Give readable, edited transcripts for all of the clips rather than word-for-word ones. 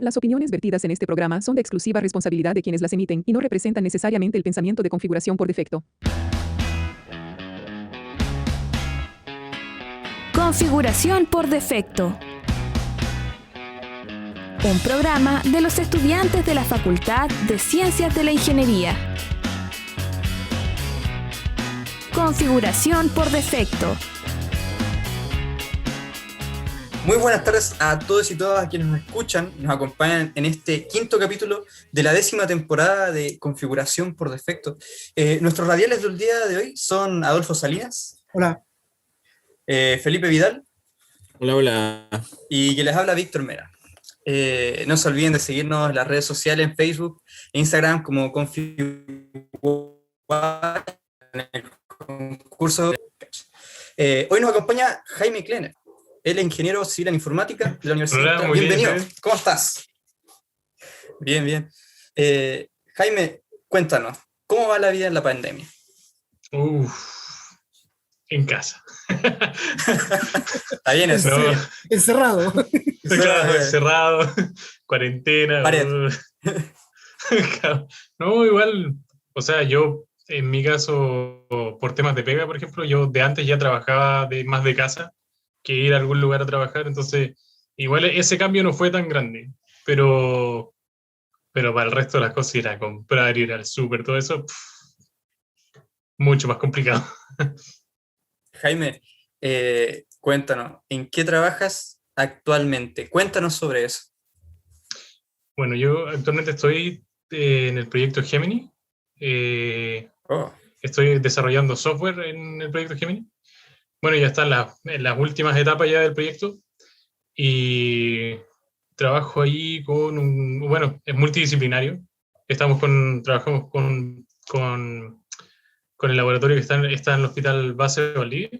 Las opiniones vertidas en este programa son de exclusiva responsabilidad de quienes las emiten y no representan necesariamente el pensamiento de configuración por defecto. Configuración por defecto. Un programa de los estudiantes de la Facultad de Ciencias de la Ingeniería. Configuración por defecto. Muy buenas tardes a todos y todas quienes nos escuchan y nos acompañan en este quinto capítulo de la 10ª temporada de Configuración por Defecto. Nuestros radiales del día de hoy son Adolfo Salinas. Hola. Felipe Vidal. Hola, hola. Y que les habla Víctor Mera. No se olviden de seguirnos en las redes sociales, en Facebook e Instagram como Configuración en el concurso. Hoy nos acompaña Jaime Kleiner. Él es ingeniero civil en informática de la Universidad. Hola, Bienvenido. bien. ¿Cómo estás? Bien, bien. Jaime, cuéntanos, ¿cómo va la vida en la pandemia? En casa. Está bien eso. No, Encerrado. claro, encerrado, cuarentena. No, igual, o sea, yo en mi caso, por temas de pega, por ejemplo, yo de antes ya trabajaba más de casa que ir a algún lugar a trabajar, entonces igual ese cambio no fue tan grande, pero para el resto de las cosas, ir a comprar, ir al súper, todo eso, mucho más complicado. Jaime, cuéntanos, ¿en qué trabajas actualmente? Cuéntanos sobre eso. Bueno, yo actualmente estoy en el proyecto Gemini. Estoy desarrollando software en el proyecto Gemini. Bueno, ya está en las últimas etapas ya del proyecto y trabajo ahí bueno, es multidisciplinario. Trabajamos con el laboratorio que está en el Hospital Base de Valdivia.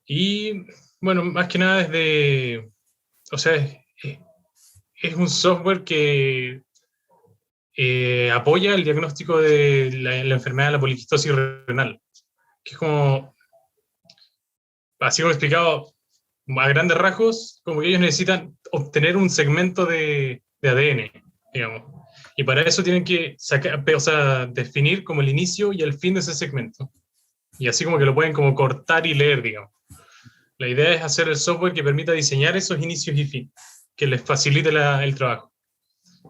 Y bueno, más que nada o sea, es un software que apoya el diagnóstico de la enfermedad de la poliquistosis renal, que es como, así como explicado, a grandes rasgos, como que ellos necesitan obtener un segmento de ADN, digamos. Y para eso tienen que definir como el inicio y el fin de ese segmento. Y así como que lo pueden como cortar y leer, digamos. La idea es hacer el software que permita diseñar esos inicios y fin, que les facilite el trabajo.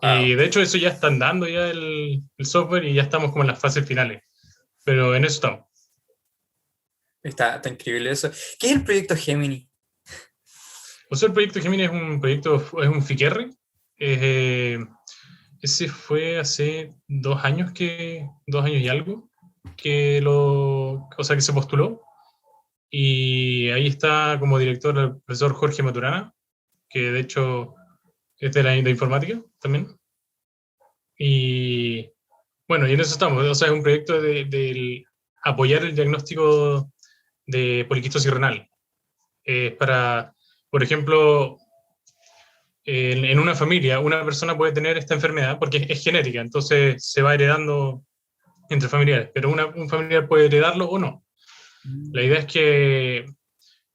Y de hecho eso ya están dando ya el software y ya estamos como en las fases finales. Pero en eso estamos. Está increíble eso. ¿Qué es el proyecto Gemini? O sea, el proyecto Gemini es un FIQR. Ese fue hace 2 años y algo, que se postuló. Y ahí está como director el profesor Jorge Maturana, que de hecho es de informática también. Y bueno, y en eso estamos. O sea, es un proyecto de apoyar el diagnóstico de poliquistosis renal. Para, por ejemplo, en una familia, una persona puede tener esta enfermedad porque es genética, entonces se va heredando entre familiares, pero un familiar puede heredarlo o no. La idea es que,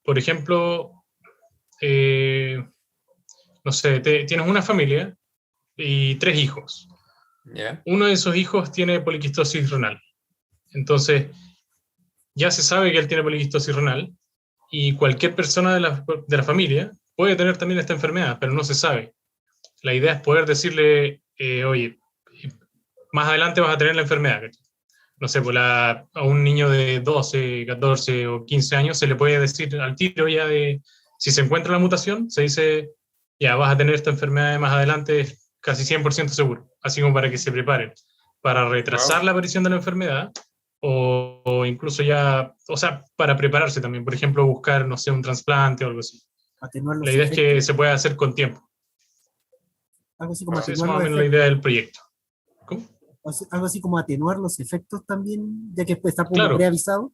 por ejemplo, no sé, tienes una familia y 3 hijos. Yeah. Uno de esos hijos tiene poliquistosis renal. Entonces, ya se sabe que él tiene poliquistosis renal y cualquier persona de la familia puede tener también esta enfermedad, pero no se sabe. La idea es poder decirle, oye, más adelante vas a tener la enfermedad. No sé, a un niño de 12, 14 o 15 años se le puede decir al tiro ya si se encuentra la mutación, se dice, ya vas a tener esta enfermedad más adelante, casi 100% seguro, así como para que se preparen, para retrasar la aparición de la enfermedad o incluso ya, o sea, para prepararse también, por ejemplo, buscar, no sé, un trasplante o algo así. La idea es que se pueda hacer con tiempo. Algo así como Esa es más o menos la idea del proyecto. ¿Cómo? Algo así como atenuar los efectos también, ya que está como Claro. preavisado.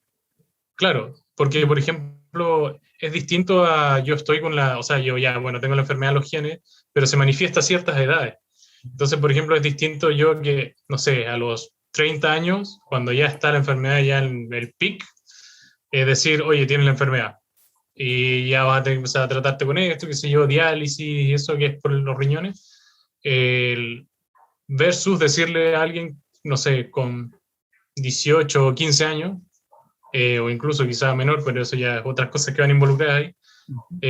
Claro, porque por ejemplo es distinto a yo estoy o sea, yo ya, bueno, tengo la enfermedad de los genes, pero se manifiesta a ciertas edades. Entonces, por ejemplo, es distinto yo que, no sé, a los 30 años, cuando ya está la enfermedad ya en el pic, decir, oye, tienes la enfermedad. y ya vas a tener que empezar a tratarte con esto, qué sé yo, diálisis y eso que es por los riñones, versus decirle a alguien, no sé, con 18 o 15 años, o incluso quizás menor, pero eso ya es otras cosas que van involucradas ahí,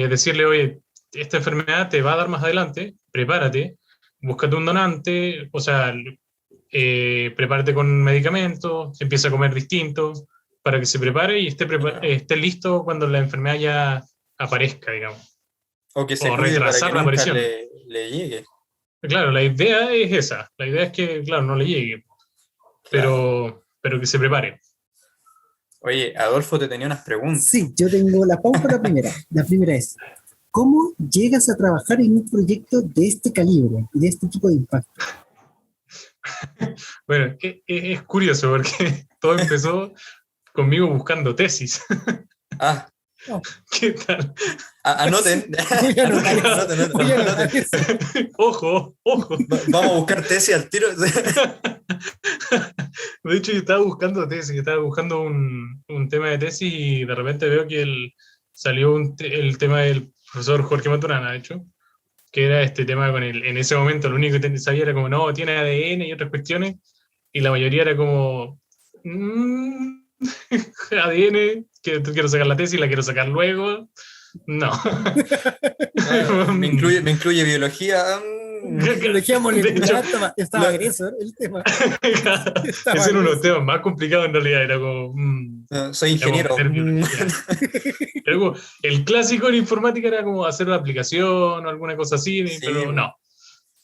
decirle, oye, esta enfermedad te va a dar más adelante, prepárate, búscate un donante, o sea, prepárate con medicamentos, empieza a comer distinto, para que se prepare y esté listo cuando la enfermedad ya aparezca, digamos, O que se o cuide para retrasar que la nunca aparición. le llegue. Claro, la idea es esa, la idea es que, claro, no le llegue, Claro. pero que se prepare. Oye, Adolfo te tenía unas preguntas. Sí, yo tengo la pauta la primera. La primera es, ¿cómo llegas a trabajar en un proyecto de este calibre y de este tipo de impacto? Bueno, es curioso porque todo empezó conmigo buscando tesis. Ah, ¿Qué tal? anoten. Voy a anotar eso, Anoten. voy a anotar eso. Ojo, ojo. Vamos a buscar tesis al tiro. De hecho, yo estaba buscando un tema de tesis y de repente veo que salió el tema del profesor Jorge Maturana, de hecho, que era este tema en ese momento lo único que sabía era como, no, tiene ADN y otras cuestiones, y la mayoría era como, ADN, que quiero sacar la tesis, la quiero sacar luego, no. Me incluye biología. Biología De molecular, hecho, estaba agresor el tema. ese era uno de los temas más complicados en realidad, era como... Soy ingeniero. Era como, el clásico en informática era como hacer una aplicación o alguna cosa así, Sí, pero no.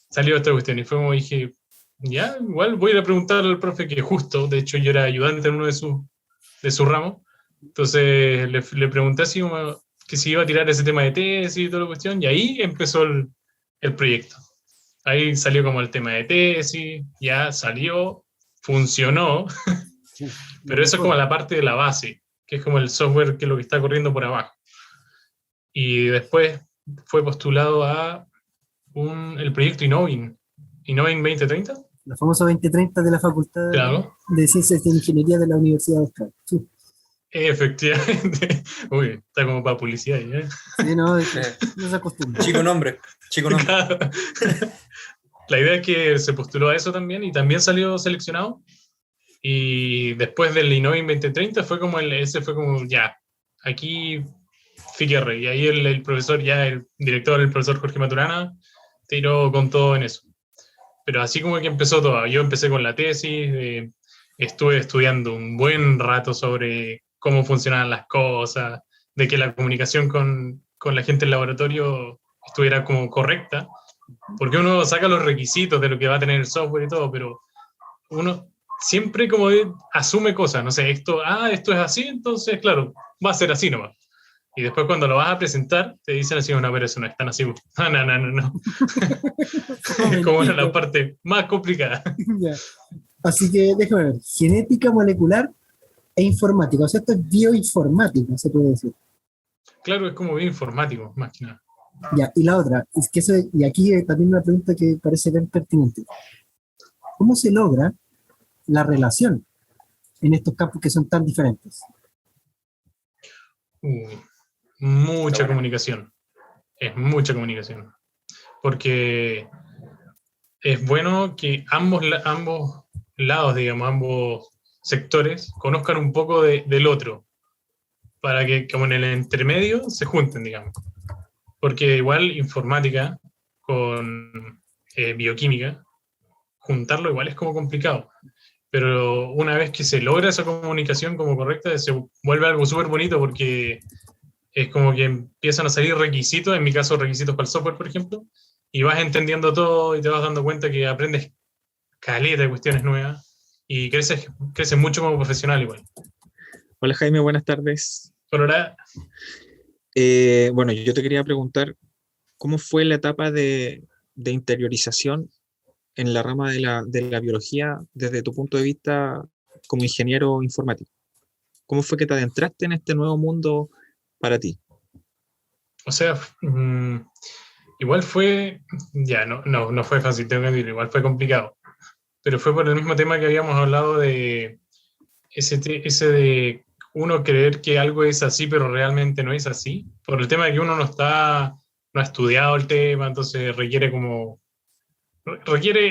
Salió esta cuestión y fue como dije, ya, igual voy a ir a preguntarle al profe que justo, de hecho yo era ayudante en uno de sus ramos, entonces le pregunté así como que si iba a tirar ese tema de tesis y toda la cuestión, y ahí empezó el proyecto. Ahí salió como el tema de tesis, ya salió, funcionó, pero eso es como la parte de la base, que es como el software que es lo que está corriendo por abajo. Y después fue postulado a el proyecto Innoving 2030. La famosa 2030 de la Facultad Claro. de Ciencias de Ingeniería de la Universidad de Austral. Sí. Efectivamente. Uy, está como para publicidad, ¿eh? Sí, no se acostumbra. Chico nombre. Claro. La idea es que se postuló a eso también y también salió seleccionado. Y después del Innoving 2030 fue como ese fue como ya, aquí Figuerre. Y ahí el profesor, ya el director, el profesor Jorge Maturana, tiró con todo en eso. Pero así como que empezó todo. Yo empecé con la tesis, estuve estudiando un buen rato sobre cómo funcionaban las cosas, de que la comunicación con la gente del laboratorio estuviera como correcta, porque uno saca los requisitos de lo que va a tener el software y todo, pero uno siempre como asume cosas, no sé, esto es así, entonces claro, va a ser así nomás. Y después cuando lo vas a presentar, te dicen así, no, pero eso no es tan así. No. Es como la parte más complicada. Ya. Así que déjame ver, genética molecular e informática, o sea, esto es bioinformática, se puede decir. Claro, es como bioinformático, más que nada. Ya, y la otra, es que y aquí también una pregunta que parece bien pertinente. ¿Cómo se logra la relación en estos campos que son tan diferentes? Mucha comunicación. Es mucha comunicación. Porque es bueno que ambos lados, digamos, ambos sectores, conozcan un poco del otro, para que como en el intermedio se junten, digamos. Porque igual informática con bioquímica, juntarlo igual es como complicado. Pero una vez que se logra esa comunicación como correcta, se vuelve algo súper bonito porque es como que empiezan a salir requisitos, en mi caso requisitos para el software, por ejemplo, y vas entendiendo todo y te vas dando cuenta que aprendes caleta de cuestiones nuevas y creces mucho como profesional igual. Hola Jaime, buenas tardes. Hola. Bueno, yo te quería preguntar, ¿cómo fue la etapa de interiorización en la rama de la biología desde tu punto de vista como ingeniero informático? ¿Cómo fue que te adentraste en este nuevo mundo para ti? O sea, igual fue, ya, no fue fácil, tengo que decir, igual fue complicado, pero fue por el mismo tema que habíamos hablado de ese de uno creer que algo es así, pero realmente no es así, por el tema de que uno no ha estudiado el tema, entonces requiere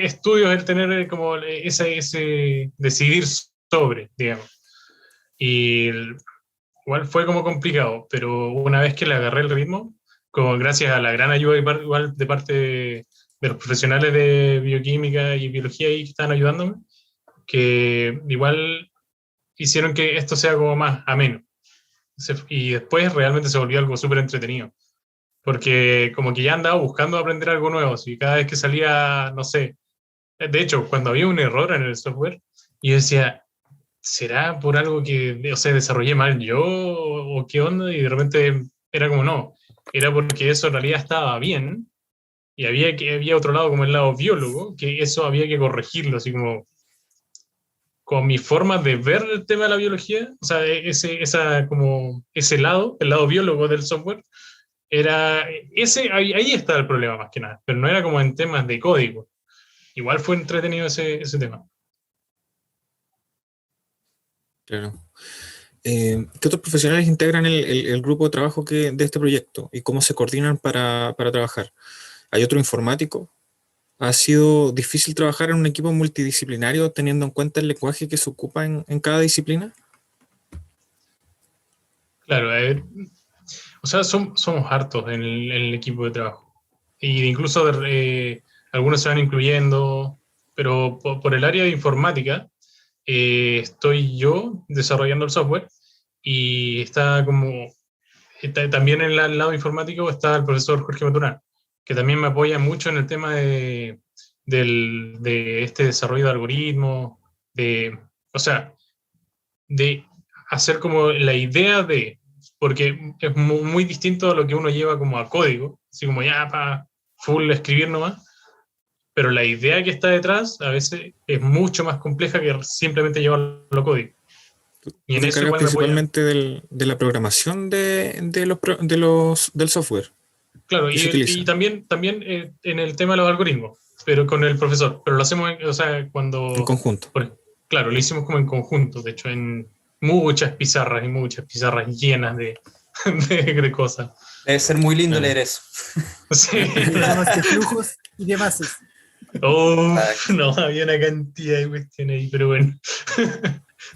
estudios el tener como ese decidir sobre, digamos. Y igual fue como complicado, pero una vez que le agarré el ritmo, como gracias a la gran ayuda igual de parte de los profesionales de bioquímica y biología ahí que estaban ayudándome, que igual hicieron que esto sea como más ameno. Y después realmente se volvió algo súper entretenido, porque como que ya andaba buscando aprender algo nuevo, y cada vez que salía, no sé, de hecho, cuando había un error en el software, yo decía, ¿será por algo que, o sea, desarrollé mal yo o qué onda? Y de repente era como no, era porque eso en realidad estaba bien y había otro lado como el lado biólogo, que eso había que corregirlo, así como con mi forma de ver el tema de la biología, o sea, como ese lado, el lado biólogo del software, ahí está el problema más que nada, pero no era como en temas de código. Igual fue entretenido ese tema. Claro. ¿Qué otros profesionales integran el grupo de trabajo de este proyecto y cómo se coordinan para trabajar? ¿Hay otro informático? ¿Ha sido difícil trabajar en un equipo multidisciplinario teniendo en cuenta el lenguaje que se ocupa en cada disciplina? Claro, o sea, somos hartos en el equipo de trabajo. Y incluso algunos se van incluyendo, pero por el área de informática estoy yo desarrollando el software y también en el lado informático está el profesor Jorge Maturán, que también me apoya mucho en el tema de este desarrollo de algoritmos, o sea, de hacer como la idea porque es muy distinto a lo que uno lleva como a código, así como ya para full escribir nomás, pero la idea que está detrás a veces es mucho más compleja que simplemente llevarlo a código. Y ¿Tú en te eso encargas igual me apoya. principalmente de la programación del software Claro, que se y utiliza también en el tema de los algoritmos, pero con el profesor. Pero lo hacemos, o sea, en conjunto? claro, lo hicimos como en conjunto, de hecho, en muchas pizarras y muchas pizarras llenas de cosas. Debe ser muy lindo Claro. leer eso. Sí. Diagramas de flujos y demás. No, había una cantidad de cuestiones ahí, pero bueno.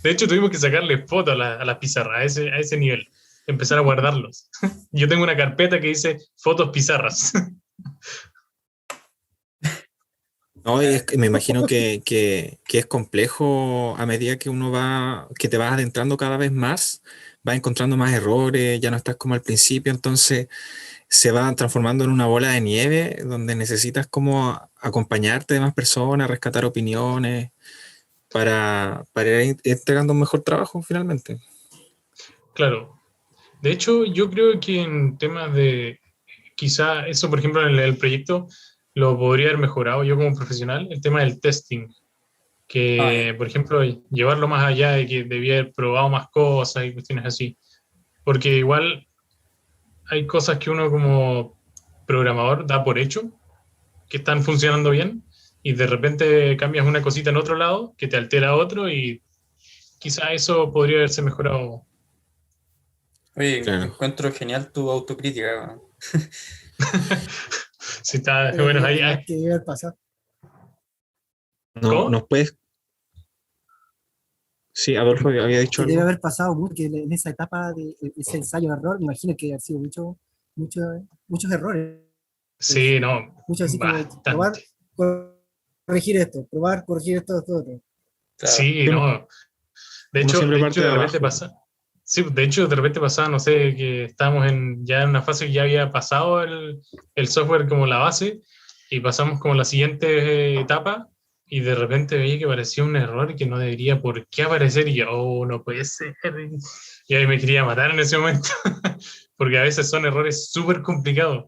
De hecho, tuvimos que sacarle fotos a las pizarras, a ese nivel. Empezar a guardarlos. Yo tengo una carpeta que dice fotos pizarras. No, me imagino que es complejo a medida que que te vas adentrando cada vez más, vas encontrando más errores, ya no estás como al principio, entonces se va transformando en una bola de nieve donde necesitas como acompañarte de más personas, rescatar opiniones para ir entregando un mejor trabajo finalmente. Claro. De hecho, yo creo que en temas quizá eso, por ejemplo, en el proyecto lo podría haber mejorado yo como profesional, el tema del testing, que, por ejemplo, llevarlo más allá de que debía haber probado más cosas y cuestiones así. Porque igual hay cosas que uno como programador da por hecho, que están funcionando bien, y de repente cambias una cosita en otro lado que te altera otro y quizá eso podría haberse mejorado. Oye, Claro. encuentro genial tu autocrítica. Sí, está, bueno, ahí, Que debe haber pasado. ¿cómo? ¿Nos puedes? Sí, Adolfo había dicho Que debe algo. haber pasado mucho, que en esa etapa de ese ensayo-error, me imagino que han sido muchos errores. Sí, no, Muchos así como probar, bastante. corregir esto, probar, corregir esto, otro. Claro. Sí, no. De Uno hecho, siempre parte de de repente abajo. pasa. Sí, de hecho, de repente pasaba, no sé, que estábamos ya en una fase que ya había pasado el software como la base y pasamos como la siguiente etapa y de repente veía que aparecía un error que no debería por qué aparecer y yo, oh, no puede ser. Y ahí me quería matar en ese momento porque a veces son errores súper complicados,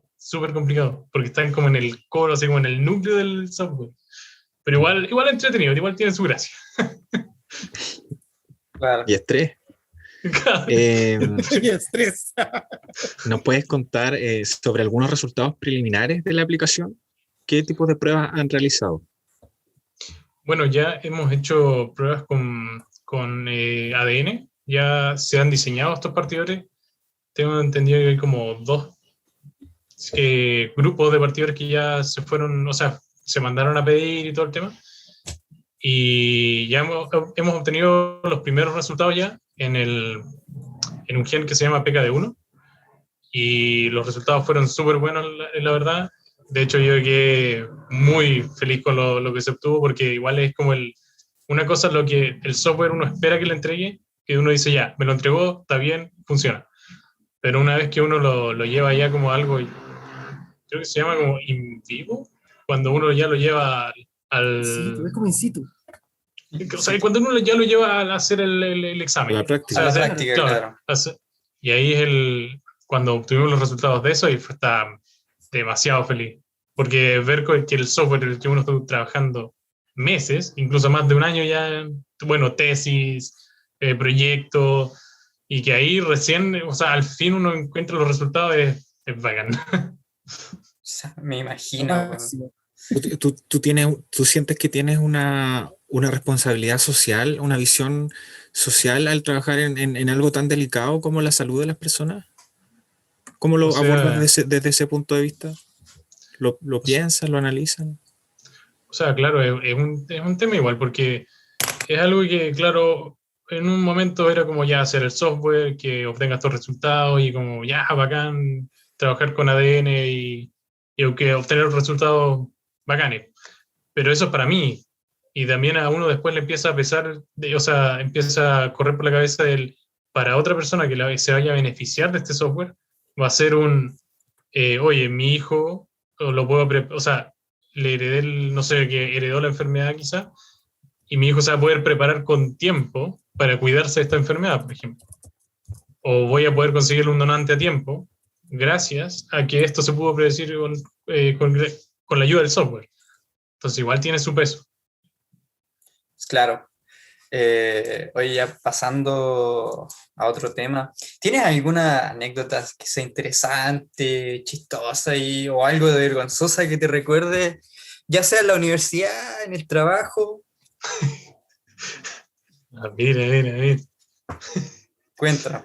porque están como en el core, así como en el núcleo del software. Pero igual entretenido, igual tiene su gracia. Claro. Y estrés. Y estrés. ¿Nos puedes contar sobre algunos resultados preliminares de la aplicación? ¿Qué tipos de pruebas han realizado? Bueno, ya hemos hecho pruebas con ADN, ya se han diseñado estos partidores. Tengo entendido que hay como 2 grupos de partidores que ya se fueron, o sea, se mandaron a pedir y todo el tema. Y ya hemos obtenido los primeros resultados ya en un gen que se llama PKD1. Y los resultados fueron súper buenos, la verdad. De hecho, yo quedé muy feliz con lo que se obtuvo, porque igual es como una cosa lo que el software uno espera que le entregue, que uno dice, ya, me lo entregó, está bien, funciona. Pero una vez que uno lo lleva ya como algo, creo que se llama como in vivo, cuando uno ya lo lleva al... Sí, es como in situ. O sea, cuando uno ya lo lleva a hacer el examen. A la práctica. A la hacer- práctica, claro. Y ahí es cuando obtuvimos los resultados de eso, y está demasiado feliz. Porque ver que el software en el que uno estuvo trabajando meses, incluso más de un año ya, bueno, tesis, proyecto, y que ahí recién, o sea, al fin uno encuentra los resultados, es bacán. O sea, me imagino. weón. Máximo. ¿Tú sientes que tienes una responsabilidad social, una visión social al trabajar en algo tan delicado como la salud de las personas? ¿Cómo lo O sea, abordas desde ese punto de vista? ¿Lo piensan, lo analizan? O sea, claro, es un tema igual, porque es algo que, claro, en un momento era como ya hacer el software, que obtenga estos resultados, y como ya, bacán, trabajar con ADN y que obtener resultados bacanes. Pero eso es para mí. Y también a uno después le empieza a pesar, o sea, empieza a correr por la cabeza para otra persona que se vaya a beneficiar de este software, va a ser oye, mi hijo, o sea, le heredé, no sé, que heredó la enfermedad quizá, y mi hijo se va a poder preparar con tiempo para cuidarse de esta enfermedad, por ejemplo. O voy a poder conseguirle un donante a tiempo, gracias a que esto se pudo predecir con la ayuda del software. Entonces igual tiene su peso. Claro. Oye, ya pasando a otro tema, ¿tienes alguna anécdota que sea interesante, chistosa o algo de vergonzosa que te recuerde, ya sea en la universidad, en el trabajo? Mira. Cuéntanos.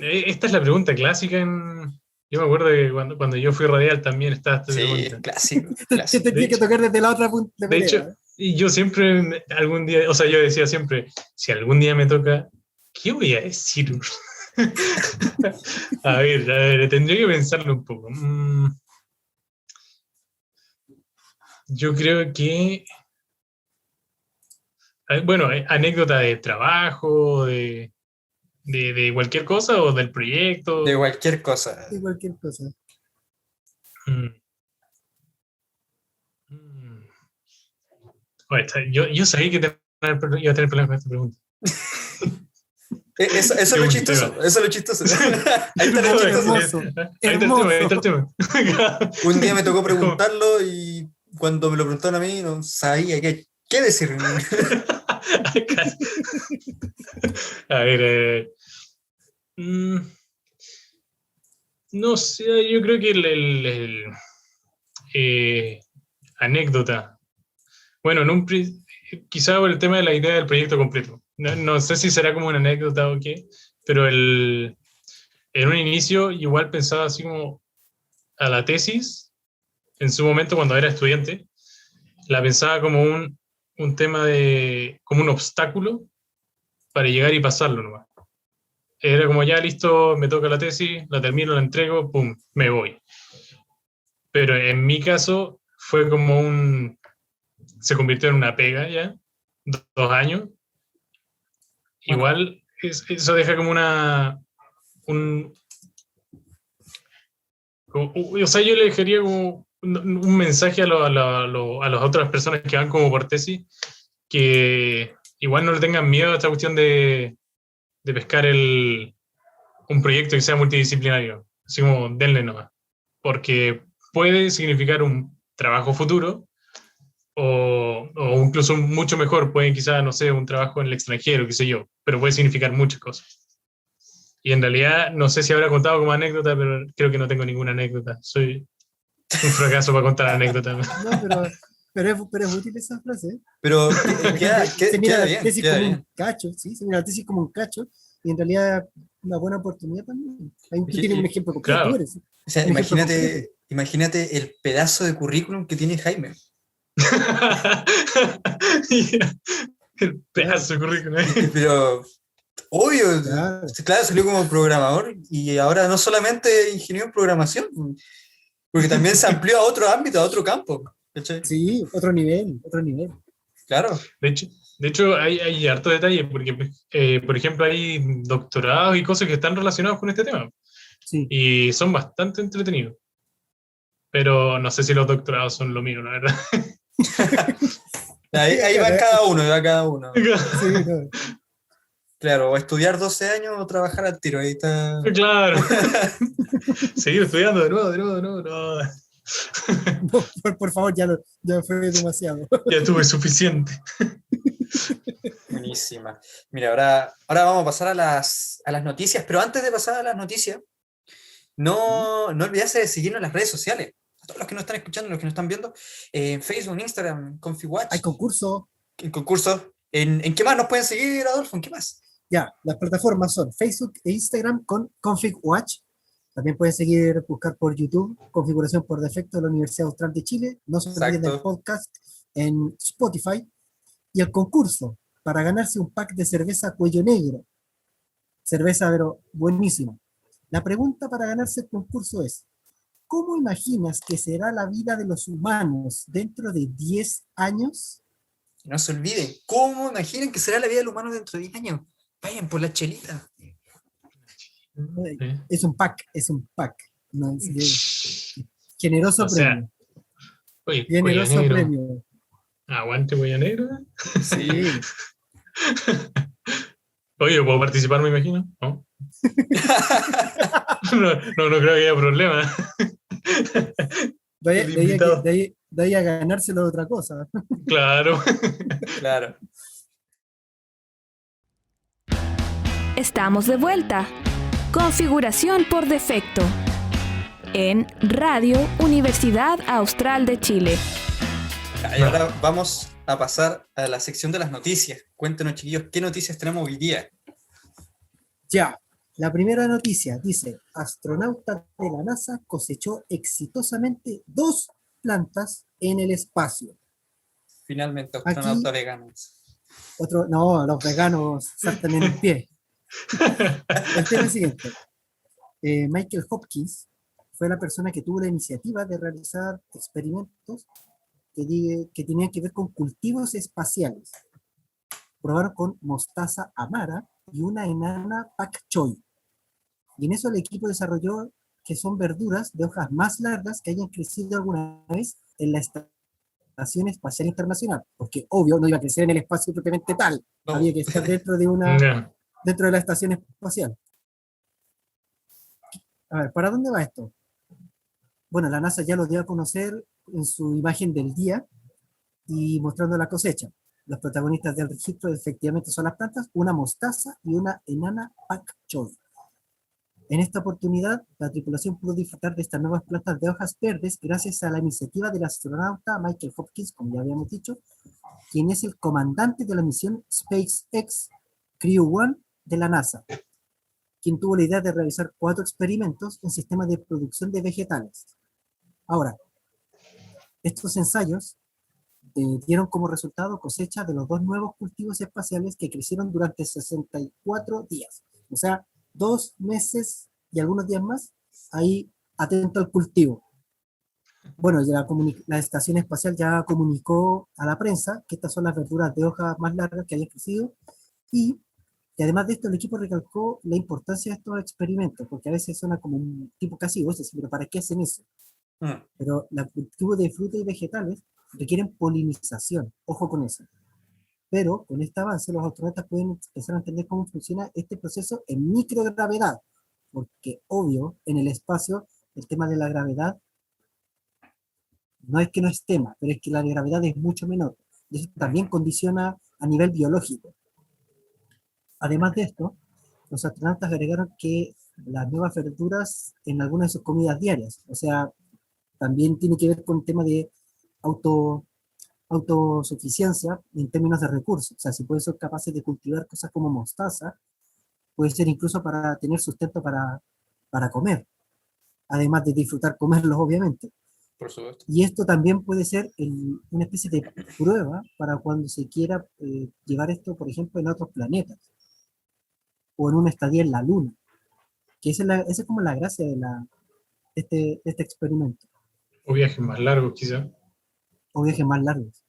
Esta es la pregunta clásica. Yo me acuerdo que cuando yo fui radial también estaba esta Sí, pregunta. clásico. Te tenía que tocar desde la otra punta. De hecho, y yo siempre, algún día, o sea, yo decía siempre, si algún día me toca, ¿qué voy a decir? a ver, tendría que pensarlo un poco. Yo creo que, bueno, anécdota de trabajo, de cualquier cosa, o del proyecto. De cualquier cosa. De cualquier cosa. Mm. Oye, yo sabía que iba a tener problemas con esta pregunta. Eso es lo chistoso. Eso es lo chistoso. Ahí está lo chistoso. Ahí está el tema. Un día me tocó preguntarlo y cuando me lo preguntaron a mí no sabía qué decir. A ver, no sé, yo creo que anécdota. Bueno, quizá por el tema de la idea del proyecto completo. No sé si será como una anécdota o qué, pero en un inicio igual pensaba así como a la tesis, en su momento cuando era estudiante, la pensaba como un tema como un obstáculo para llegar y pasarlo nomás. Era como ya listo, me toca la tesis, la termino, la entrego, pum, me voy. Pero en mi caso fue como se convirtió en una pega ya, 2 años. Igual eso deja como o sea, yo le dejaría como un mensaje a las otras personas que van como por tesis, que igual no le tengan miedo a esta cuestión de pescar un proyecto que sea multidisciplinario, así como denle nomás, porque puede significar un trabajo futuro, o incluso mucho mejor, pueden quizás, no sé, un trabajo en el extranjero, qué sé yo, pero puede significar muchas cosas. Y en realidad, no sé si habrá contado como anécdota, pero creo que no tengo ninguna anécdota. Soy un fracaso para contar anécdotas. No, pero es útil esa frase, ¿eh? Pero queda, Se mira queda la bien, tesis queda como bien. un cacho, ¿sí? Se mira la tesis como un cacho, y en realidad una buena oportunidad también. Ahí tú tienes un ejemplo concreto, Claro. tú eres. O sea, Un ejemplo concreto. imagínate el pedazo de currículum que tiene Jaime. El pedazo de currículum. Pero, obvio, Claro. claro, salió como programador y ahora no solamente ingeniero en programación, porque también se amplió a otro ámbito, a otro campo. ¿Cachai? Sí, otro nivel, otro nivel. Claro. De hecho, hay harto detalle, porque, por ejemplo, hay doctorados y cosas que están relacionados con este tema, Sí. y son bastante entretenidos. Pero no sé si los doctorados son lo mío, la verdad. Ahí va cada uno, ahí va cada uno. Sí, no. Claro, o estudiar 12 años o trabajar al tiro, ahí está. Claro. Seguir estudiando de nuevo, no. No, por favor, ya fue demasiado. Ya tuve suficiente. Buenísima. Mira, ahora vamos a pasar a las noticias, pero antes de pasar a las noticias, no olvidarse de seguirnos en las redes sociales. A todos los que nos están escuchando, los que nos están viendo, en Facebook, en Instagram, ConfigWatch, Hay concurso. en concursos. ¿En qué más nos pueden seguir, Adolfo? ¿En qué más? Ya, las plataformas son Facebook e Instagram con ConfigWatch. También pueden seguir, buscar por YouTube, configuración por defecto de la Universidad Austral de Chile. No se olviden del Exacto. podcast en Spotify. Y el concurso para ganarse un pack de cerveza Cuello Negro. Cerveza, pero buenísima. La pregunta para ganarse el concurso es: ¿cómo imaginas que será la vida de los humanos dentro de 10 años? No se olviden, ¿cómo imaginan que será la vida del humano dentro de 10 años? Vayan por la chelita. Es un pack, es un pack. No, generoso O sea, premio. Oye, Cuello Generoso Negro. premio. Aguante, Cuello Negro. Sí. Oye, ¿puedo participar, me imagino? ¿No? No creo que haya problema. De El ahí, invitado. de ahí a ganárselo de otra cosa. Claro. Claro. Estamos de vuelta. Configuración por defecto. En Radio Universidad Austral de Chile. Y ahora vamos a pasar a la sección de las noticias. Cuéntenos, chiquillos, ¿qué noticias tenemos hoy día? Ya, la primera noticia dice: astronauta de la NASA cosechó exitosamente 2 plantas en el espacio. Finalmente, Aquí- astronautas veganos. No, los veganos saltan en el pie. El tema es el siguiente. Michael Hopkins fue la persona que tuvo la iniciativa de realizar experimentos que tenían que ver con cultivos espaciales. Probaron con mostaza amara y una enana pak choi. Y en eso el equipo desarrolló que son verduras de hojas más largas que hayan crecido alguna vez en la Estación Espacial Internacional. Porque, obvio, no iba a crecer en el espacio propiamente tal. No. Había que estar dentro de Ya. dentro de la estación espacial. A ver, ¿para dónde va esto? Bueno, la NASA ya lo dio a conocer en su imagen del día y mostrando la cosecha. Los protagonistas del registro efectivamente son las plantas, una mostaza y una enana pak choi. En esta oportunidad, la tripulación pudo disfrutar de estas nuevas plantas de hojas verdes gracias a la iniciativa del astronauta Michael Hopkins, como ya habíamos dicho, quien es el comandante de la misión SpaceX Crew One de la NASA, quien tuvo la idea de realizar 4 experimentos en sistemas de producción de vegetales. Ahora, estos ensayos dieron como resultado cosecha de los 2 nuevos cultivos espaciales que crecieron durante 64 días. O sea, 2 meses y algunos días más, ahí atento al cultivo. Bueno, ya la estación espacial ya comunicó a la prensa que estas son las verduras de hojas más largas que hayan crecido y además de esto el equipo recalcó la importancia de estos experimentos, porque a veces suena como un tipo casi voces, pero ¿para qué hacen eso? Pero los cultivos de frutas y vegetales requieren polinización, ojo con eso. Pero con este avance los astronautas pueden empezar a entender cómo funciona este proceso en microgravedad, porque obvio, en el espacio, el tema de la gravedad no es que no es tema, pero es que la gravedad es mucho menor. Y eso también condiciona a nivel biológico. Además de esto, los astronautas agregaron que las nuevas verduras en algunas de sus comidas diarias, o sea, también tiene que ver con el tema de autosuficiencia en términos de recursos. O sea, si pueden ser capaces de cultivar cosas como mostaza, puede ser incluso para tener sustento para comer, además de disfrutar comerlos, obviamente. Por supuesto. Y esto también puede ser una especie de prueba para cuando se quiera llevar esto, por ejemplo, en otros planetas, o en una estadía en la Luna, que esa es como la gracia de este experimento, O viajes más largos, quizá. o viajes más largos.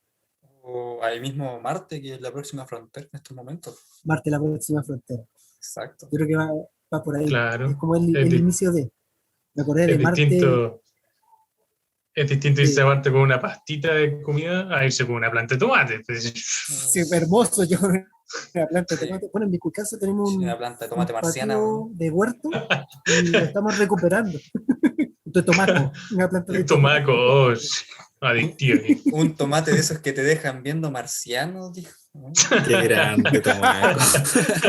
O ahí mismo Marte, que es la próxima frontera en estos momentos. Marte, la próxima frontera. Exacto. Yo creo que va por ahí. Claro. Es como el Es di- inicio de. Me acordé de Es Marte. distinto, es distinto irse Sí. a Marte con una pastita de comida a irse con una planta de tomate. Sí, hermoso. Yo una planta de tomate. Bueno, en mi caso tenemos Una planta de tomate un marciana. patio de huerto y lo estamos recuperando. De tomaco, una planta de El tomaco, oh, adictivo. Un tomate de esos que te dejan viendo marcianos, dijo. Qué grande tomaco.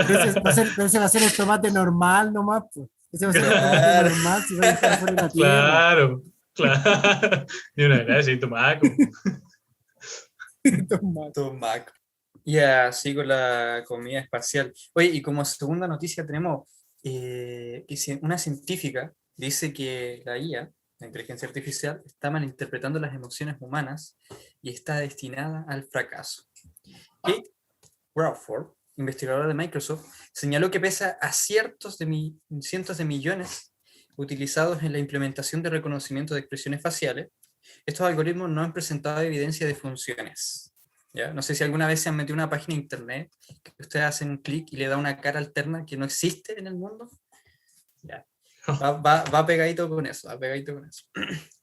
Pero ese va a ser el tomate normal nomás, pues. Ese va a ser el tomate Claro. normal si va a estar fuera de la tierra. Claro, claro. Ni una gracia, y tomaco. Tomate. Tomaco. Y así con la comida espacial. Oye, y como segunda noticia tenemos una científica dice que la IA, la inteligencia artificial, está malinterpretando las emociones humanas y está destinada al fracaso. Kate Crawford, investigadora de Microsoft, señaló que pese a cientos de millones utilizados en la implementación de reconocimiento de expresiones faciales, estos algoritmos no han presentado evidencia de funciones. ¿Ya? No sé si alguna vez se han metido a una página de internet que ustedes hacen un clic y le da una cara alterna que no existe en el mundo. Ya. Va pegadito con eso, va pegadito con eso.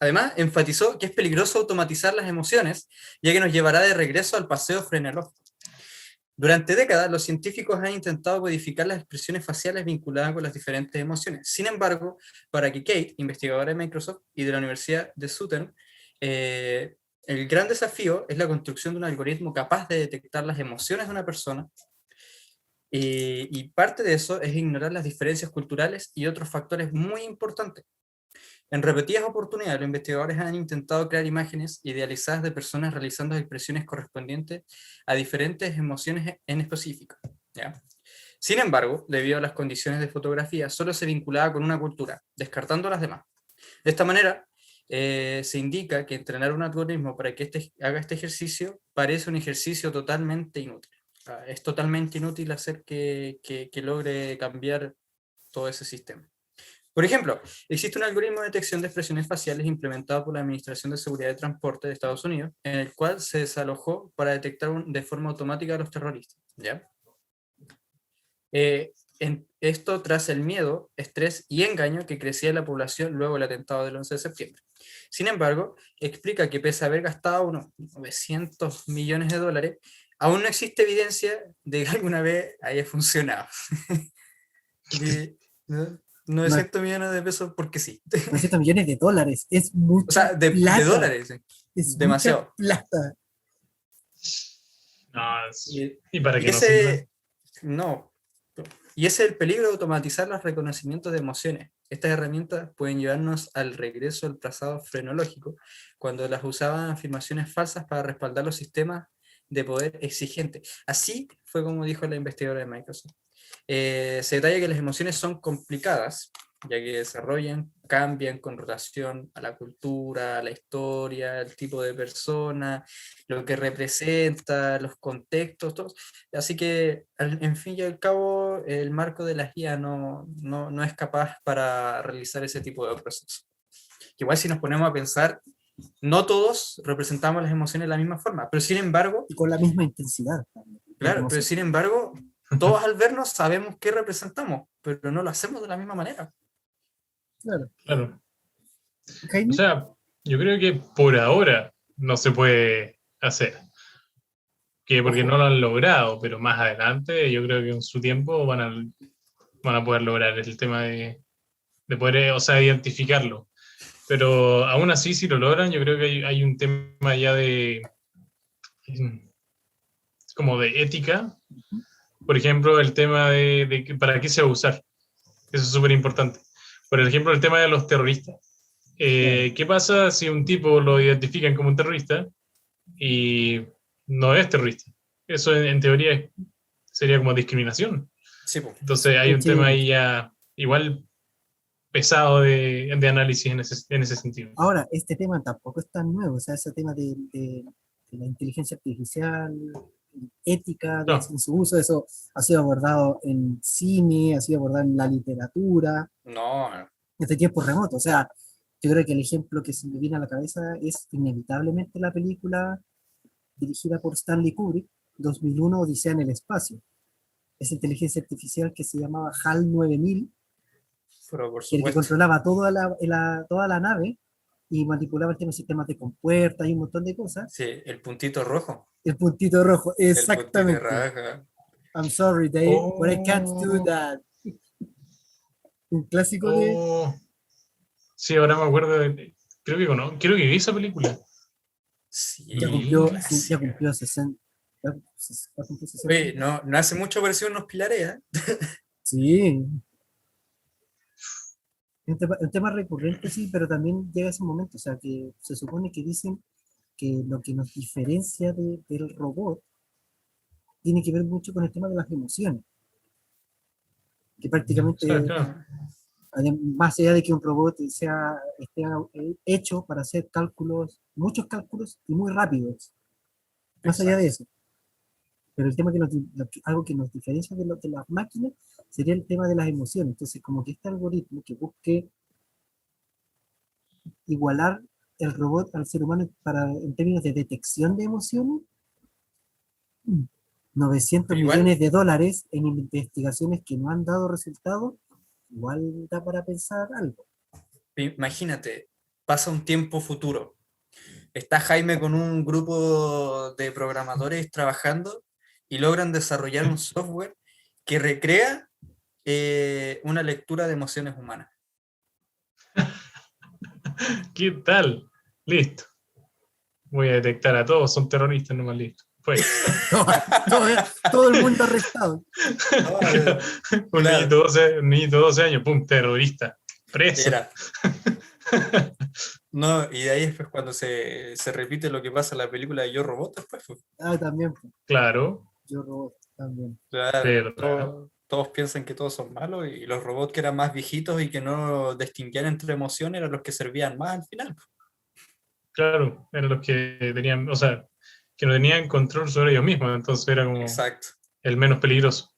Además, enfatizó que es peligroso automatizar las emociones, ya que nos llevará de regreso al paseo frenológico. Durante décadas, los científicos han intentado codificar las expresiones faciales vinculadas con las diferentes emociones. Sin embargo, para que Kate, investigadora de Microsoft y de la Universidad de Southern, el gran desafío es la construcción de un algoritmo capaz de detectar las emociones de una persona, y parte de eso es ignorar las diferencias culturales y otros factores muy importantes. En repetidas oportunidades, los investigadores han intentado crear imágenes idealizadas de personas realizando expresiones correspondientes a diferentes emociones en específico, ¿ya? Sin embargo, debido a las condiciones de fotografía, solo se vinculaba con una cultura, descartando las demás. De esta manera, se indica que entrenar un algoritmo para que haga este ejercicio parece un ejercicio totalmente inútil. Es totalmente inútil hacer que logre cambiar todo ese sistema. Por ejemplo, existe un algoritmo de detección de expresiones faciales implementado por la Administración de Seguridad de Transporte de Estados Unidos, en el cual se desalojó para detectar de forma automática a los terroristas, ¿ya? Esto tras el miedo, estrés y engaño que crecía en la población luego del atentado del 11 de septiembre. Sin embargo, explica que pese a haber gastado unos 900 millones de dólares, aún no existe evidencia de que alguna vez haya funcionado. 900 millones de pesos porque sí. 900 millones de dólares. Es mucha O sea, de plata. dólares. Es demasiado. mucha plata. No, Y, y para y que no sirva. ese, no. Y ese es el peligro de automatizar los reconocimientos de emociones. Estas herramientas pueden llevarnos al regreso al pasado frenológico, cuando las usaban afirmaciones falsas para respaldar los sistemas de poder exigentes. Así fue como dijo la investigadora de Microsoft. Se detalla que las emociones son complicadas, ya que desarrollan, cambian con relación a la cultura, a la historia, el tipo de persona, lo que representa, los contextos, todo. Así que, en fin y al cabo, el marco de la guía no es capaz para realizar ese tipo de procesos. Igual si nos ponemos a pensar, no todos representamos las emociones de la misma forma, pero sin embargo... Y con la misma intensidad. Claro, pero sin embargo, todos al vernos sabemos qué representamos, pero no lo hacemos de la misma manera. Claro. Claro. Jaime, O sea, yo creo que por ahora no se puede hacer. Porque no lo han logrado, pero más adelante yo creo que en su tiempo van a poder lograr el tema de poder, o sea, identificarlo. Pero aún así, si lo logran, yo creo que hay un tema ya como de ética. Por ejemplo, el tema de para qué se va a usar. Eso es súper importante. Por ejemplo, el tema de los terroristas. ¿Qué pasa si un tipo lo identifican como un terrorista y no es terrorista. Eso en teoría sería como discriminación. Sí, po. Entonces hay un Sí. tema ahí ya igual pesado de análisis en ese sentido. Ahora, este tema tampoco es tan nuevo, o sea, ese tema de la inteligencia artificial, ética No. en su uso, eso ha sido abordado en cine, ha sido abordado en la literatura, No, desde tiempos remotos. O sea, yo creo que el ejemplo que se me viene a la cabeza es inevitablemente la película dirigida por Stanley Kubrick, 2001, Odisea en el espacio. Esa inteligencia artificial que se llamaba HAL 9000, pero por que el que supuesto. controlaba toda la nave y manipulaba el tema de sistemas de compuertas y un montón de cosas. Sí, el puntito rojo. El puntito rojo, El puntito exactamente. rojo. I'm sorry, Dave, but I can't do Oh. that. Un clásico de... Oh, sí, ahora me acuerdo creo que vi esa película. Sí, Ya cumplió, sí, clásico. ya cumplió 60. Ya cumplió 60. Oye, no hace mucho apareció unos pilares, ¿eh? Sí. Un tema recurrente, sí, pero también llega ese momento. O sea, que se supone que dicen que lo que nos diferencia del robot tiene que ver mucho con el tema de las emociones. Que prácticamente, O sea, claro, más allá de que un robot esté hecho para hacer cálculos, muchos cálculos y muy rápidos. Más allá de eso. Pero el tema algo que nos diferencia de las máquinas sería el tema de las emociones. Entonces, como que este algoritmo que busque igualar el robot al ser humano en términos de detección de emociones, 900 Pero igual- millones de dólares en investigaciones que no han dado resultados, igual da para pensar algo. Imagínate, pasa un tiempo futuro. Está Jaime con un grupo de programadores trabajando y logran desarrollar un software que recrea una lectura de emociones humanas. ¿qué tal? Listo. Voy a detectar a todos, son terroristas nomás, listo. Fue. Todo el mundo arrestado. Un niñito de 12 años, pum, terrorista. Preso. Era. No, y de ahí después cuando se repite lo que pasa en la película de Yo Robot, después, pues, También, pues, Claro, yo robot, también. claro, verdad. todos piensan que todos son malos y los robots que eran más viejitos y que no distinguían entre emociones eran los que servían más al final. Claro, eran los que tenían, o sea, que no tenían control sobre ellos mismos, entonces era como Exacto. el menos peligroso.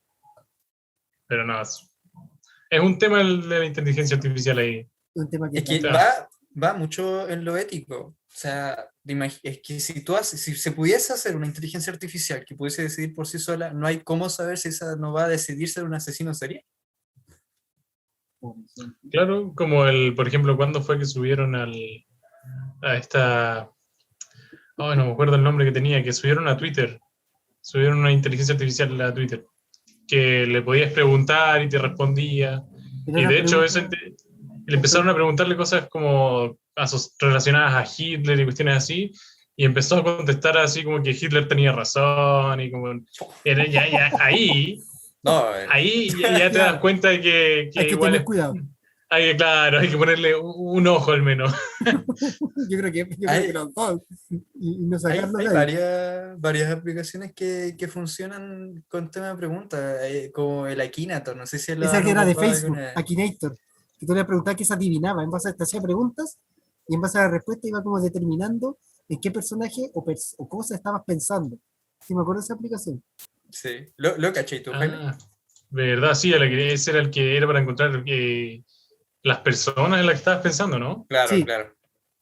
Pero no, es un tema de la inteligencia artificial ahí. Un tema que Es que Claro. va mucho en lo ético. O sea, es que si se pudiese hacer una inteligencia artificial que pudiese decidir por sí sola, no hay cómo saber si esa no va a decidir ser un asesino serial. Claro, como por ejemplo, cuando fue que subieron a esta, no me acuerdo el nombre que tenía, que subieron a Twitter, subieron una inteligencia artificial a Twitter, que le podías preguntar y te respondía. Y de hecho, le empezaron a preguntarle cosas como relacionadas a Hitler y cuestiones así, y empezó a contestar así como que Hitler tenía razón, y como ahí No, ya te das cuenta de que hay que igual tener cuidado. hay que ponerle un ojo al menos. Yo creo que los dos. Y no hay sacarlo de ahí. varias aplicaciones que funcionan con tema de preguntas, como el Akinator, no sé si lo Esa han que era de ocupado Facebook, alguna vez. Akinator, que tú le preguntabas qué se adivinaba, en base a te hacía preguntas, y en base a la respuesta iba como determinando en qué personaje o cosa estabas pensando. ¿Sí me acuerdo de esa aplicación? Sí, lo caché tú, Jaime. Verdad, sí, ese era el que era para encontrar las personas en las que estabas pensando, ¿no? Claro, Sí. claro.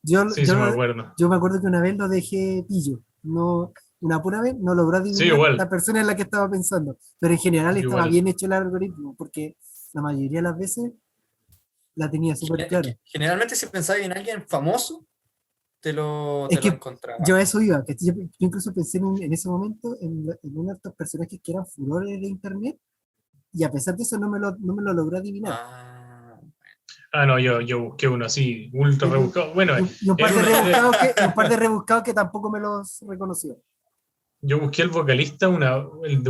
Sí, sí me acuerdo. Yo me acuerdo que una vez lo dejé pillo. No, una pura vez no logró adivinar Sí, igual. la persona en la que estaba pensando. Pero en general estaba Igual. bien hecho el algoritmo, porque la mayoría de las veces la tenía súper clara. Generalmente si pensabas en alguien famoso, te lo encontraba. Yo a eso iba, que yo incluso pensé en ese momento en uno de estos personajes que eran furores de internet, y a pesar de eso no me lo logró adivinar. No, yo busqué uno así, ultra rebuscado. Bueno, Y un par de rebuscados que tampoco me los reconoció. yo busqué el vocalista de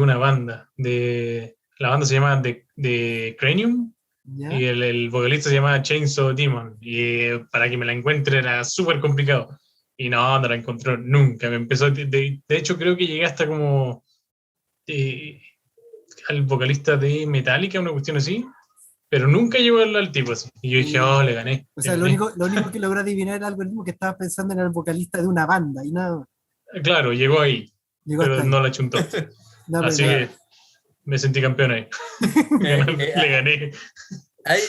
una banda. La banda se llama The Cranium. ¿Ya? Y el vocalista se llama Chainsaw Demon. Y para que me la encuentre era súper complicado. Y no la encontró nunca. Me empezó, de hecho, creo que llegué hasta como al vocalista de Metallica, una cuestión así, pero nunca llegó al tipo así. Y yo dije, oh, le gané. O sea, le lo gané. único que logró adivinar era el algoritmo que estaba pensando en el vocalista de una banda y nada, Claro, llegó ahí, llegó pero hasta ahí. no la chuntó. No, Así pero- que me sentí campeón ahí. Le gané.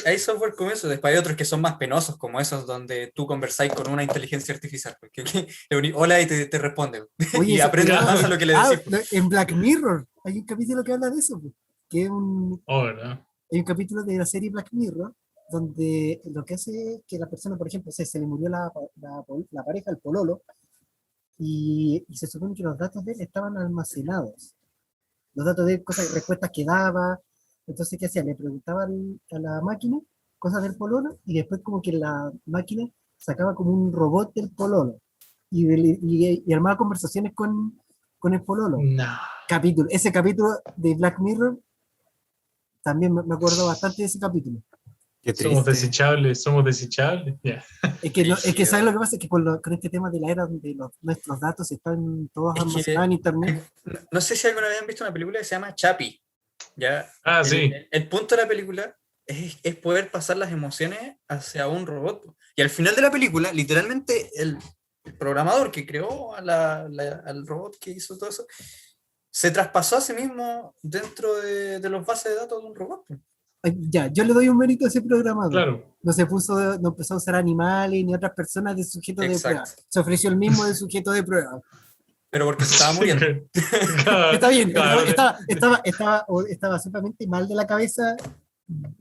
Hay software como eso, después hay otros que son más penosos, como esos donde tú conversáis con una inteligencia artificial. Porque hola y te responde. Oye, Y eso- aprendes claro. más de lo que le decís. En Black Mirror hay un capítulo que habla de eso, pues, que es Oh, ¿verdad? hay un capítulo de la serie Black Mirror donde lo que hace es que la persona, por ejemplo, se le murió la pareja, el pololo, y se supone que los datos de él estaban almacenados. Los datos de él, cosas, respuestas que daba. Entonces, ¿qué hacía? Le preguntaba a la máquina cosas del pololo y después como que la máquina sacaba como un robot del pololo y armaba conversaciones con el pololo. No. Ese capítulo de Black Mirror, también me acuerdo bastante de ese capítulo. Qué Somos triste. somos desechables. Ya. Es que ¿sabes lo que pasa? Es que con este tema de la era donde nuestros datos están todos Es que- almacenados en internet. No sé si alguna vez han visto una película que se llama Chappie. ¿Ya? Ah, el, sí. el punto de la película es poder pasar las emociones hacia un robot. Y al final de la película, literalmente, el programador que creó al robot que hizo todo eso, se traspasó a sí mismo dentro de los bases de datos de un robot. Ay, ya, yo le doy un mérito a ese programador. Claro. No empezó a usar animales ni otras personas de sujeto de Exacto. prueba. Se ofreció el mismo de sujeto de prueba. Pero porque se estaba muriendo. Claro, Está bien, claro. estaba simplemente mal de la cabeza.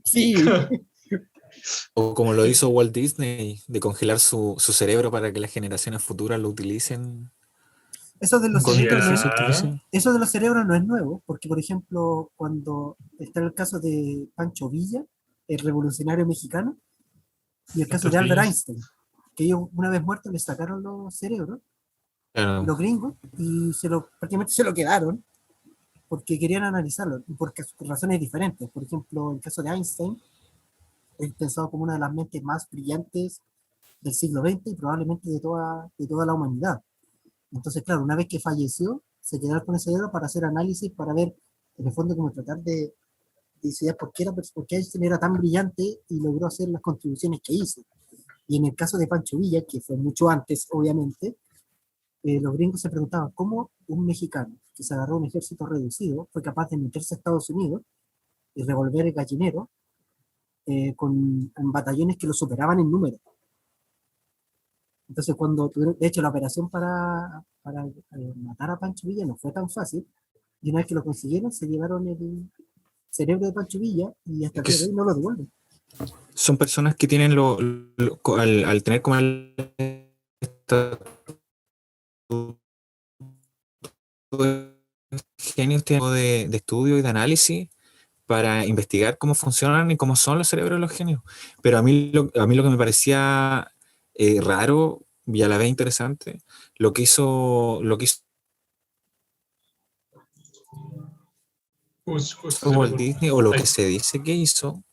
Sí, O como lo hizo Walt Disney, de congelar su cerebro para que las generaciones futuras lo utilicen eso de los con Ya. cerebros, inteligencia artificial. eso de los cerebros no es nuevo, porque por ejemplo, cuando está el caso de Pancho Villa, el revolucionario mexicano, y el caso Pancho de Albert Villa. Einstein, que ellos una vez muertos les sacaron los cerebros, Claro. los gringos, y prácticamente se lo quedaron porque querían analizarlo, y por razones diferentes. Por ejemplo, el caso de Einstein es pensado como una de las mentes más brillantes del siglo XX y probablemente de toda la humanidad. Entonces, claro, una vez que falleció, se quedaron con ese cerebro para hacer análisis, para ver, en el fondo, como tratar de estudiar por qué Einstein era tan brillante y logró hacer las contribuciones que hizo. Y en el caso de Pancho Villa, que fue mucho antes, obviamente, los gringos se preguntaban cómo un mexicano que se agarró a un ejército reducido fue capaz de meterse a Estados Unidos y revolver el gallinero con batallones que lo superaban en número. Entonces, cuando tuvieron, de hecho, la operación para matar a Pancho Villa no fue tan fácil, y una vez que lo consiguieron, se llevaron el cerebro de Pancho Villa y hasta el día de hoy no lo devuelven. Son personas que tienen al tener como genios de estudio y de análisis para investigar cómo funcionan y cómo son los cerebros de los genios. Pero a mí lo que me parecía raro y a la vez interesante, lo que hizo Walt Disney, o lo que se dice que hizo,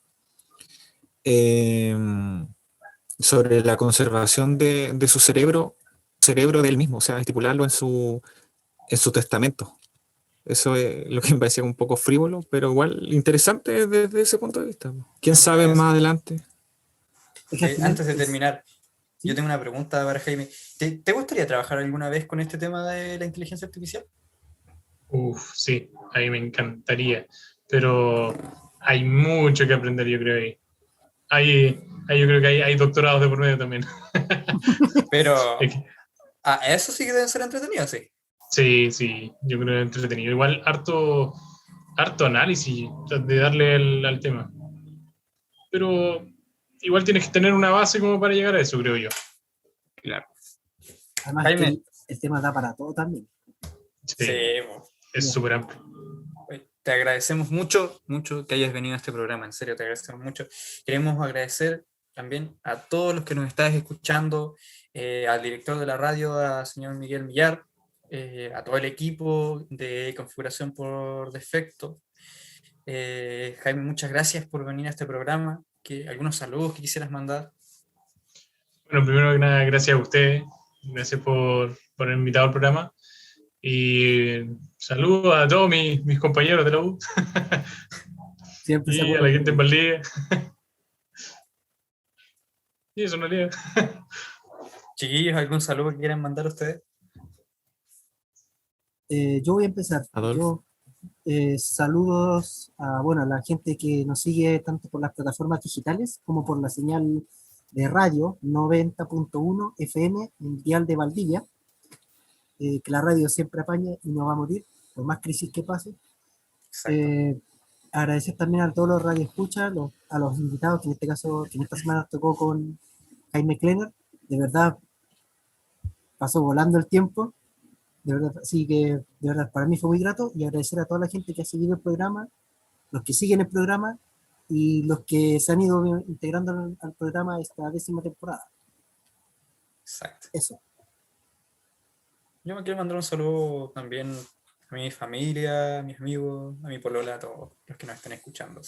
sobre la conservación de su cerebro de él mismo, o sea, estipularlo en su testamento. Eso es lo que me parecía un poco frívolo, pero igual interesante desde ese punto de vista. ¿Quién sabe más adelante? Es que al final Antes de es- terminar, ¿sí? yo tengo una pregunta para Jaime. ¿Te gustaría trabajar alguna vez con este tema de la inteligencia artificial? Sí, ahí me encantaría. Pero hay mucho que aprender, yo creo. Yo creo que hay doctorados de por medio también. Pero Es que- eso sí que debe ser entretenido, sí. Sí, yo creo que es entretenido. Igual harto análisis de darle al tema. Pero igual tienes que tener una base como para llegar a eso, creo yo. Además, Jaime. el tema da para todo también. Sí, Po. es súper amplio. Te agradecemos mucho que hayas venido a este programa, en serio, te agradecemos mucho. Queremos agradecer también a todos los que nos estás escuchando, al director de la radio, al señor Miguel Millar, a todo el equipo de configuración por defecto. Jaime, muchas gracias por venir a este programa. ¿Algunos saludos que quisieras mandar? Bueno, primero que nada, gracias a ustedes. Gracias por haber invitado al programa. Y saludos a todos mis compañeros de la U Siempre se y a acuerdan la de gente en mí. Valdivia. Y eso en realidad. Chiquillos, ¿algún saludo que quieran mandar ustedes? Yo voy a empezar. Adolfo. Saludos a, bueno, a la gente que nos sigue tanto por las plataformas digitales como por la señal de radio 90.1 FM en Dial de Valdivia, que la radio siempre apaña y no va a morir, por más crisis que pase. Exacto. Agradecer también a todos los radioescuchas, a los invitados, que en este caso, que en esta semana nos tocó con Jaime Klenner. De verdad, pasó volando el tiempo. De verdad, así que de verdad para mí fue muy grato, y agradecer a toda la gente que ha seguido el programa, los que siguen el programa y los que se han ido integrando al programa esta 10ª temporada. Exacto. Eso. Yo me quiero mandar un saludo también a mi familia, a mis amigos, a mi polola, a todos los que nos estén escuchando.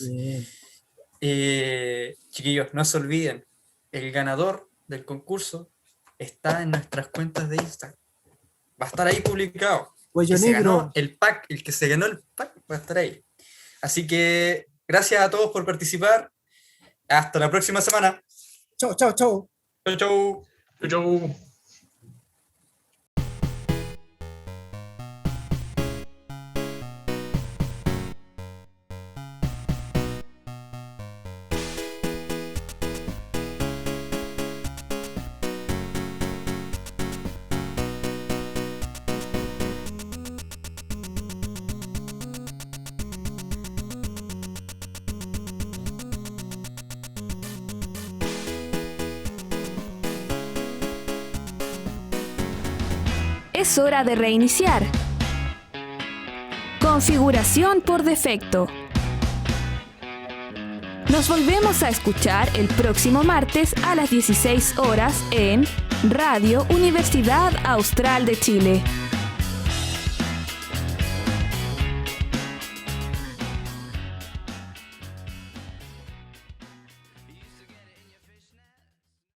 Chiquillos, no se olviden, el ganador del concurso está en nuestras cuentas de Instagram. Va a estar ahí publicado. Cuello Que se negro. ganó el pack, el que se ganó el pack va a estar ahí. Así que gracias a todos por participar. Hasta la próxima semana. Chau, chau, chau. Chau, chau. Chau. Es hora de reiniciar. Configuración por defecto. Nos volvemos a escuchar el próximo martes a las 16 horas en Radio Universidad Austral de Chile.